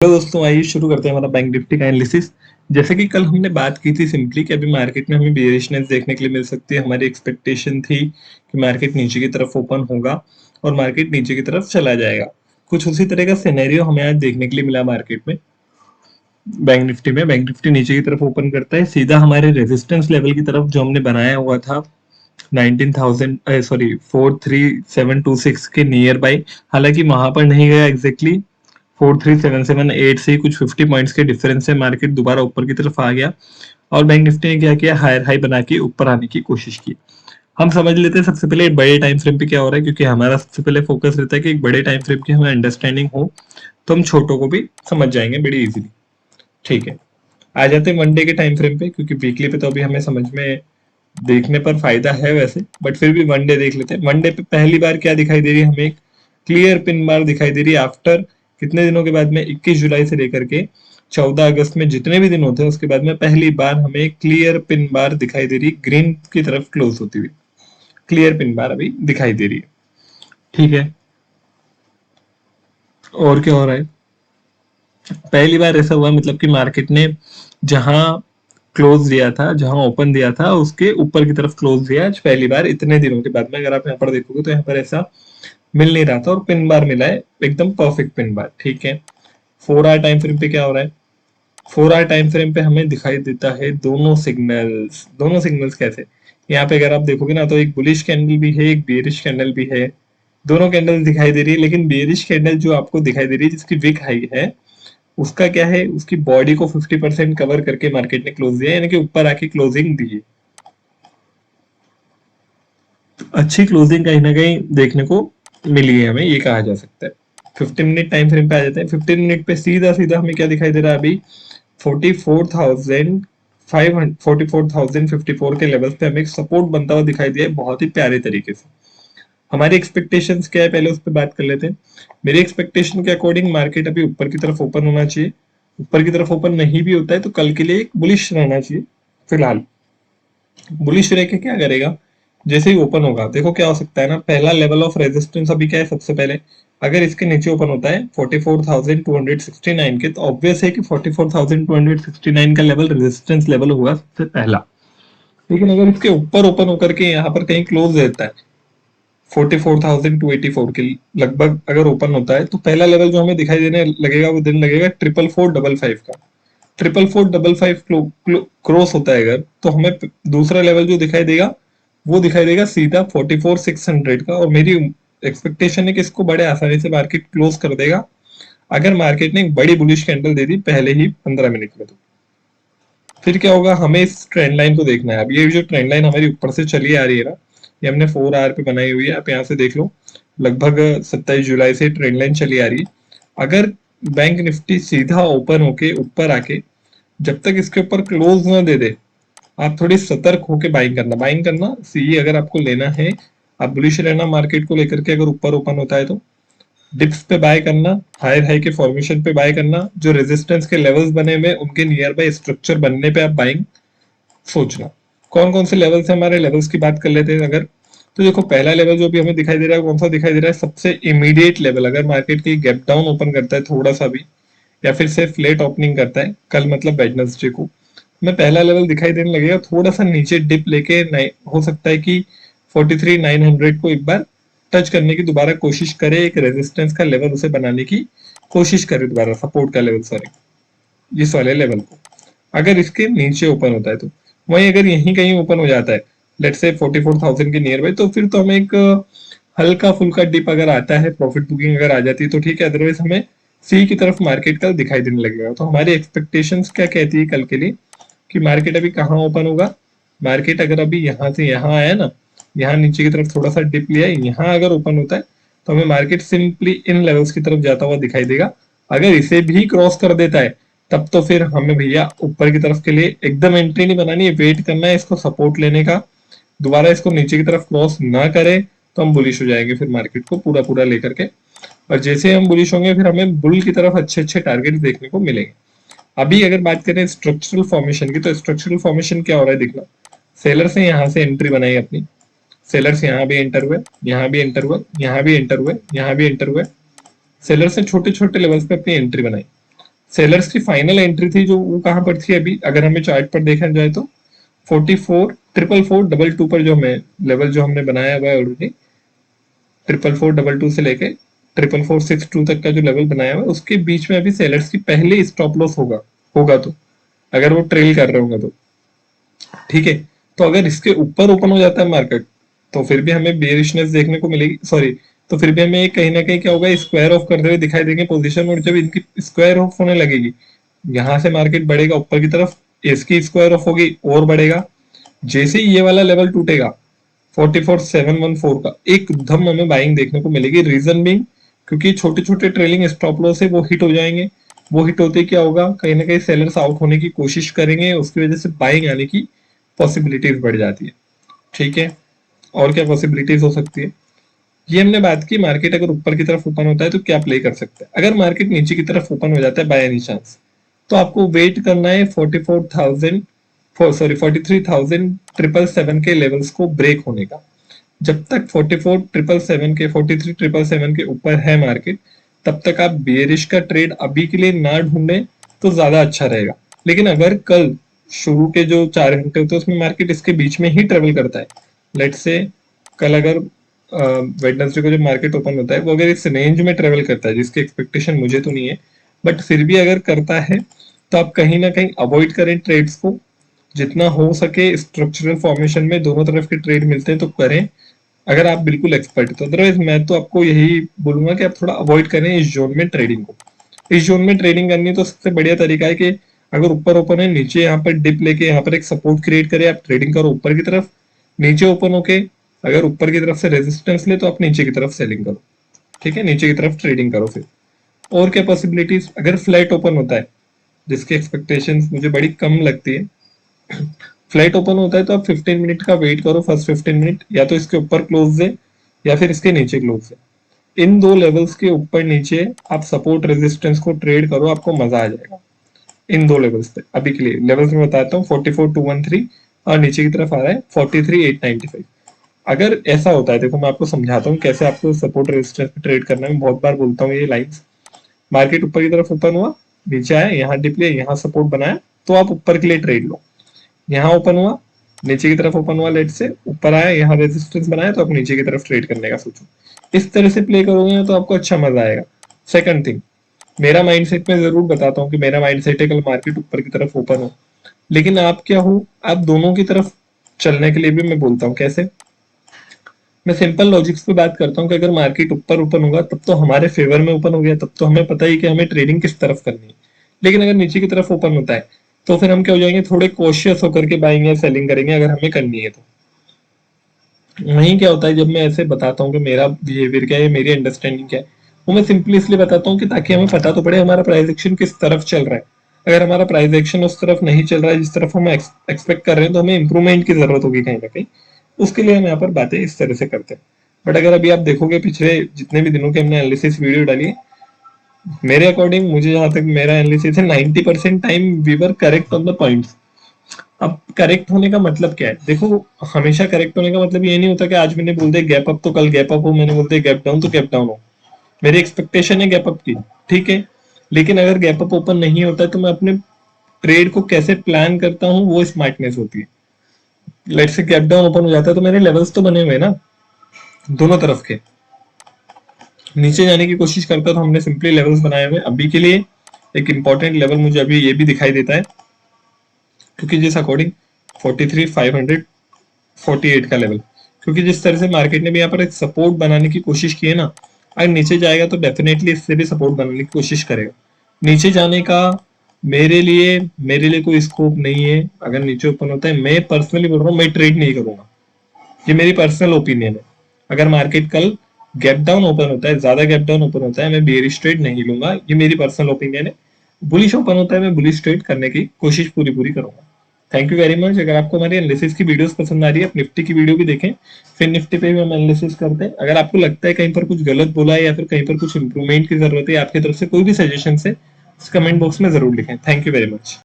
Hello दोस्तों, आइए शुरू करते हैं हमारा बैंक निफ्टी का एनालिसिस। जैसे कि कल हमने बात की थी सिंपली कि अभी मार्केट में हमें बेयरिशनेस देखने के लिए मिल सकती है। हमारी एक्सपेक्टेशन थी कि मार्केट नीचे की तरफ ओपन होगा और मार्केट नीचे की तरफ चला जाएगा। कुछ उसी तरह का सिनेरियो हमें आज देखने के लिए मिला मार्केट में। बैंक निफ्टी में बैंक निफ्टी नीचे की तरफ ओपन करता है सीधा हमारे रेजिस्टेंस लेवल की तरफ जो हमने बनाया हुआ था 19,000 सॉरी 43726 के नियर बाई। हालांकि वहां पर नहीं गया एग्जैक्टली 43778 से कुछ 50 पॉइंट्स के डिफरेंस से मार्केट दोबारा ऊपर की तरफ आ गया और बैंक निफ्टी ने क्या किया, हायर हाई बना के ऊपर आने की कोशिश की। हम समझ लेते हैं सबसे पहले एक बड़े टाइम फ्रेम पे क्या हो रहा है, क्योंकि हमारा सबसे पहले फोकस रहता है कि एक बड़े टाइम फ्रेम की हमें अंडरस्टैंडिंग हो तो हम छोटों को भी समझ जाएंगे बड़ी इजीली। ठीक है, आ जाते हैं वनडे के टाइम फ्रेम पे, क्योंकि वीकली पे तो अभी हमें समझ में देखने पर फायदा है वैसे, बट फिर भी वनडे देख लेते हैं। वनडे पे पहली बार क्या दिखाई दे रही है, हमें एक क्लियर पिन बार दिखाई दे रही है आफ्टर कितने दिनों के बाद में, 21 जुलाई से लेकर के 14 अगस्त में जितने भी दिन होते हैं उसके बाद में पहली बार हमें क्लियर पिन बार दिखाई दे रही है, ग्रीन की तरफ क्लोज होती हुई क्लियर पिन बार अभी दिखाई दे रही है। ठीक है, और क्या हो रहा है, पहली बार ऐसा हुआ मतलब कि मार्केट ने जहां क्लोज दिया था, जहां ओपन दिया था उसके ऊपर की तरफ क्लोज दिया आज पहली बार इतने दिनों के बाद में। अगर आप यहाँ पर देखोगे तो यहाँ पर ऐसा मिल नहीं रहा था और पिन बार मिला है, एकदम परफेक्ट पिन बार। ठीक है, 4 आवर टाइम फ्रेम पे क्या हो रहा है, 4 आवर टाइम फ्रेम पे हमें दिखाई देता है दोनों सिग्नल्स। दोनों सिग्नल्स कैसे, यहाँ पे अगर आप देखोगे ना तो एक बुलिश कैंडल भी है, एक बेरिश कैंडल भी है। दोनों कैंडल दिखाई दे रही है, लेकिन बेरिश कैंडल जो आपको दिखाई दे रही है जिसकी विक हाई है, उसका क्या है, उसकी बॉडी को 50% कवर करके मार्केट ने क्लोज दिया, यानी कि ऊपर आके क्लोजिंग दी है। तो अच्छी क्लोजिंग कहीं ना कहीं देखने को मिली है हमें, ये कहा जा सकता है। 15 मिनट टाइम फ्रेम पे आ जाते हैं। 15 मिनट पे सीधा सीधा हमें क्या दिखाई दे रहा है अभी, 44,054 के लेवल पे हमें सपोर्ट बनता हुआ दिखाई दिया है, बहुत ही प्यारे तरीके से। हमारी एक्सपेक्टेशंस क्या है पहले उस पर बात कर लेते हैं। मेरी एक्सपेक्टेशन के अकॉर्डिंग मार्केट अभी ऊपर की तरफ ओपन होना चाहिए। ऊपर की तरफ ओपन नहीं भी होता है तो कल के लिए एक बुलिश रहना चाहिए। फिलहाल बुलिश रह के क्या करेगा, जैसे ही ओपन होगा देखो क्या हो सकता है ना, पहला लेवल ऑफ रेजिस्टेंस अभी क्या है, सबसे पहले अगर इसके नीचे ओपन होता है 44,269 के, तो ऑब्वियस है कि 44,269 का लेवल रेजिस्टेंस लेवल होगा सबसे पहला। लेकिन अगर इसके ऊपर ओपन होकर के यहाँ पर कहीं क्लोज रहता है 44,284 के लगभग अगर ओपन होता है, तो पहला लेवल जो हमें दिखाई देने लगेगा वो दिन लगेगा 44,455 का। 44,455 क्रॉस होता है अगर, तो हमें दूसरा लेवल जो दिखाई देगा वो दिखाई देगा सीधा 44,600 का। और मेरी एक्सपेक्टेशन है कि इसको बड़े आसानी से मार्केट क्लोज कर देगा अगर मार्केट ने एक बड़ी बुलिश कैंडल दे दी पहले ही 15 मिनट में। तो फिर क्या होगा, हमें इस ट्रेंड लाइन को देखना है। अब ये जो ट्रेंड लाइन हमारी ऊपर से चली आ रही है ना, ये हमने 4 आवर पे बनाई हुई है, आप यहाँ से देख लो, लगभग 27 जुलाई से ट्रेंड लाइन चली आ रही है। अगर बैंक निफ्टी सीधा ओपन होके ऊपर आके जब तक इसके ऊपर क्लोज ना दे दे, आप थोड़ी सतर्क होके बाइंग करना सी अगर आपको लेना है। आप बुलिश रहना मार्केट को लेकर के, अगर ऊपर ओपन होता है तो डिप्स पे बाय करना, हायर हाई के फॉर्मेशन पे बाय करना, जो रेजिस्टेंस के लेवल्स बने हुए उनके नियर बाय स्ट्रक्चर बनने पे आप बाइंग सोचना। कौन कौन से लेवल्स है, हमारे लेवल्स की बात कर लेते हैं अगर, तो देखो पहला लेवल जो भी हमें दिखाई दे रहा है कौन सा दिखाई दे रहा है, सबसे इमीडिएट लेवल। अगर मार्केट की गैप डाउन ओपन करता है थोड़ा सा भी, या फिर से फ्लेट ओपनिंग करता है कल मतलब वेडनेसडे को, हमें पहला लेवल दिखाई देने लगेगा थोड़ा सा नीचे डिप लेके, हो सकता है कि 43,900 को एक बार टच करने की दोबारा कोशिश करे, एक रेजिस्टेंस का लेवल उसे बनाने की कोशिश करे दोबारा, सपोर्ट का लेवल सॉरी, इस वाले लेवल को। अगर इसके नीचे ओपन होता है तो, वहीं अगर यहीं कहीं ओपन हो जाता है लेट से 44,000 के नियर बाय, तो फिर तो हमें एक हल्का फुल्का डिप अगर आता है, प्रॉफिट बुकिंग अगर आ जाती है तो ठीक है, अदरवाइज हमें सी की तरफ मार्केट कल दिखाई देने लगेगा। तो हमारी एक्सपेक्टेशंस क्या कहती है कल के लिए, कि मार्केट अभी कहाँ ओपन होगा, मार्केट अगर अभी यहाँ से यहाँ आया ना, यहाँ नीचे की तरफ थोड़ा सा डिप लिया, यहाँ अगर ओपन होता है तो हमें मार्केट सिंपली इन लेवल्स की तरफ जाता हुआ दिखाई देगा। अगर इसे भी क्रॉस कर देता है तब तो फिर हमें भैया ऊपर की तरफ के लिए एकदम एंट्री नहीं बनानी है, वेट करना है इसको सपोर्ट लेने का। दोबारा इसको नीचे की तरफ क्रॉस ना करे तो हम बुलिश हो जाएंगे फिर मार्केट को पूरा पूरा लेकर के। और जैसे हम बुलिश होंगे फिर हमें बुल की तरफ अच्छे अच्छे टारगेट देखने को मिलेंगे। अभी अगर बात करें स्ट्रक्चरल फॉर्मेशन की, तो स्ट्रक्चरल फॉर्मेशन क्या हो रहा है देखना, सेलर से यहाँ से एंट्री बनाई अपनी, सेलर्स यहाँ भी एंटर हुए, यहाँ भी एंटर हुए, यहाँ भी एंटर हुए, यहाँ भी एंटर हुए, सेलर से छोटे छोटे लेवल्स पे अपनी एंट्री बनाई। सेलर्स की फाइनल एंट्री थी जो वो कहाँ पर थी अभी, अगर हमें चार्ट पर देखा जाए तो 44,444,22 पर जो हमें लेवल जो हमने बनाया हुआ है ऑलरेडी, 44,422 से लेके 44,462 तक का जो लेवल बनाया हुआ है उसके बीच में अभी सेलर्स की पहले स्टॉप लॉस होगा होगा तो, अगर वो ट्रेल कर रहे होंगे तो, ठीक है। तो अगर इसके ऊपर ओपन हो जाता है मार्केट तो फिर भी हमें बेरिशनेस देखने को मिलेगी, सॉरी, तो फिर भी हमें कहीं ना कहीं क्या होगा, स्क्वायर ऑफ करते हुए दिखाई देंगे पोजीशन, और जब इनकी स्क्वायर ऑफ होने लगेगी, यहाँ से मार्केट बढ़ेगा ऊपर की तरफ, इसकी स्क्वायर ऑफ होगी और बढ़ेगा। जैसे ही ये वाला लेवल टूटेगा 44,714 का, एकदम हमें बाइंग देखने को मिलेगी। रीजन बिंग, क्योंकि छोटे छोटे ट्रेलिंग स्टॉप लॉस है वो हिट हो जाएंगे। वो हिट होते क्या होगा, कहीं ना कहीं सेलर्स आउट होने की कोशिश करेंगे, उसकी वजह से बाइंग आने की पॉसिबिलिटीज बढ़ जाती है, ठीक है। और क्या पॉसिबिलिटीज हो सकती है, ये हमने बात की। मार्केट अगर ऊपर की तरफ ओपन होता है तो क्या प्ले कर सकते हैं। अगर मार्केट नीचे की तरफ ओपन हो जाता है बाय एनी चांस, तो आपको वेट करना है 44,000, सॉरी 43,777 के लेवल्स को ब्रेक होने का। जब तक 44,777 के 43,777 के ऊपर है मार्केट, तब तक आप बेयरिश का ट्रेड अभी के लिए ना ढूंढें तो ज्यादा अच्छा रहेगा। लेकिन अगर कल शुरू के जो 4 घंटे होते हैं उसमें मार्केट इसके बीच में ही ट्रेवल करता है, लेट से कल अगर वेडनेसडे को जब मार्केट ओपन होता है वो अगर इस रेंज में ट्रेवल करता है, जिसकी एक्सपेक्टेशन मुझे तो नहीं है, बट फिर भी अगर करता है तो आप कहीं ना कहीं अवॉइड करें ट्रेड्स को। जितना हो सके स्ट्रक्चरल फॉर्मेशन में दोनों तरफ के ट्रेड मिलते हैं तो करें, अगर आप बिल्कुल एक्सपर्ट तो। अदरवाइज मैं तो आपको यही बोलूंगा कि आप थोड़ा अवॉइड करें इस जोन में ट्रेडिंग को। इस जोन में ट्रेडिंग करनी तो सबसे बढ़िया तरीका है कि अगर ऊपर ओपन है, नीचे यहाँ पर डिप लेके यहाँ पर एक सपोर्ट क्रिएट करे, आप ट्रेडिंग करो ऊपर की तरफ। नीचे ओपन होके अगर ऊपर की तरफ से रेजिस्टेंस ले तो आप नीचे की तरफ सेलिंग करो, ठीक है, नीचे की तरफ ट्रेडिंग करो फिर। और क्या पॉसिबिलिटीज, अगर फ्लैट ओपन होता है, जिसकी एक्सपेक्टेशंस मुझे बड़ी कम लगती है, फ्लैट ओपन होता है तो आप 15 मिनट का वेट करो। फर्स्ट 15 मिनट या तो इसके ऊपर क्लोज दे या फिर इसके नीचे क्लोज दे। इन दो लेवल्स के ऊपर नीचे आप सपोर्ट रेजिस्टेंस को ट्रेड करो, आपको मजा आ जाएगा। इन दो लेवल्स पे अभी के लिए लेवल्स में बताता हूँ, 44,213 और नीचे की तरफ आ रहा है 43,895। अगर ऐसा होता है, देखो मैं आपको समझाता हूँ कैसे आपको सपोर्ट रेजिस्टेंस पे ट्रेड करना है। मैं बहुत बार बोलता हूँ ये लाइंस। मार्केट ऊपर की तरफ ओपन हुआ, नीचे आया, यहाँ डिप लिया, यहाँ सपोर्ट बनाया, तो आप ऊपर के लिए ट्रेड लो। यहाँ ओपन हुआ, नीचे की तरफ ओपन हुआ, लेट से ऊपर आया, यहाँ रेजिस्टेंस बनाया, तो आप नीचे की तरफ ट्रेड करने का सोचो। इस तरह से प्ले करोगे तो आपको अच्छा मजा आएगा। सेकंड थिंग, मेरा माइंडसेट में जरूर बताता हूँ कि मेरा माइंडसेट है कल मार्केट ऊपर की तरफ ओपन हो, लेकिन आप क्या हो, आप दोनों की तरफ चलने के लिए भी मैं बोलता हूँ। कैसे, मैं सिंपल लॉजिक्स पे बात करता हूँ कि अगर मार्केट ऊपर ओपन होगा तब तो हमारे फेवर में ओपन हो गया, तब तो हमें पता ही कि हमें ट्रेडिंग किस तरफ करनी है। लेकिन अगर नीचे की तरफ ओपन होता है तो फिर हम क्या हो जाएंगे, थोड़े कॉशियस होकर के बाइंग या सेलिंग करेंगे अगर हमें करनी है तो। वहीं क्या होता है, जब मैं ऐसे बताता हूँ कि मेरा बिहेवियर क्या है, मेरी अंडरस्टैंडिंग क्या है, वो मैं सिंपली इसलिए बताता हूँ कि ताकि हमें पता तो पड़े हमारा प्राइस एक्शन किस तरफ चल रहा है। अगर हमारा प्राइस एक्शन उस तरफ नहीं चल रहा है जिस तरफ हम एक्सपेक्ट कर रहे हैं, तो हमें इंप्रूवमेंट की जरूरत होगी कहीं ना कहीं। उसके लिए हम यहाँ पर बातें इस तरह से करते हैं। बट अगर अभी आप देखोगे पिछले जितने भी दिनों के हमने एनालिसिस वीडियो डाली है, मेरे अकॉर्डिंग, मुझे जहां तक मेरा एनालिसिस है, 90% time we were correct on the points. अब करेक्ट होने का मतलब क्या है, देखो हमेशा करेक्ट होने का मतलब ये नहीं होता कि आज मैंने बोल दिया गैप अप तो कल गैप अप हो, मैंने बोल दिया गैप डाउन तो गैप डाउन हो। मेरी एक्सपेक्टेशन है गैप अप की, ठीक है, लेकिन अगर गैप अप ओपन नहीं होता है तो मैं अपने ट्रेड को कैसे प्लान करता हूँ वो स्मार्टनेस होती है। लेट से गैप डाउन ओपन हो जाता है तो मेरे लेवल्स तो बने हुए ना दोनों तरफ के, नीचे जाने की कोशिश करता तो हमने सिंपली लेवल्स बनाए हुए। अभी के लिए एक इंपॉर्टेंट लेवल मुझे अभी ये भी दिखाई देता है, क्योंकि जिस अकॉर्डिंग 43,548 का लेवल, क्योंकि जिस तरह से मार्केट ने भी यहाँ पर एक सपोर्ट बनाने की कोशिश की है ना, अगर नीचे जाएगा तो डेफिनेटली इससे भी सपोर्ट बनाने की कोशिश करेगा। नीचे जाने का मेरे लिए कोई स्कोप नहीं है। अगर नीचे ओपन होता है, मैं पर्सनली बोल रहा हूँ, मैं ट्रेड नहीं करूंगा, ये मेरी पर्सनल ओपिनियन है। अगर मार्केट कल गैप डाउन ओपन होता है, ज्यादा गैप डाउन ओपन होता है, मैं बेयरिश ट्रेड नहीं लूंगा, ये मेरी पर्सनल ओपिनियन है। बुलिश ओपन होता है, मैं बुलिश ट्रेड करने की कोशिश पूरी पूरी करूंगा। Thank you very much. अगर आपको हमारी एनालिसिस की वीडियोस पसंद आ रही है, आप निफ्टी की वीडियो भी देखें, फिर निफ्टी पे भी हम एनालिसिस करते हैं। अगर आपको लगता है कहीं पर कुछ गलत बोला है या फिर कहीं पर कुछ इंप्रूवमेंट की जरूरत है, आपकी तरफ से कोई भी सजेशन है, कमेंट बॉक्स में जरूर लिखें। Thank you very much.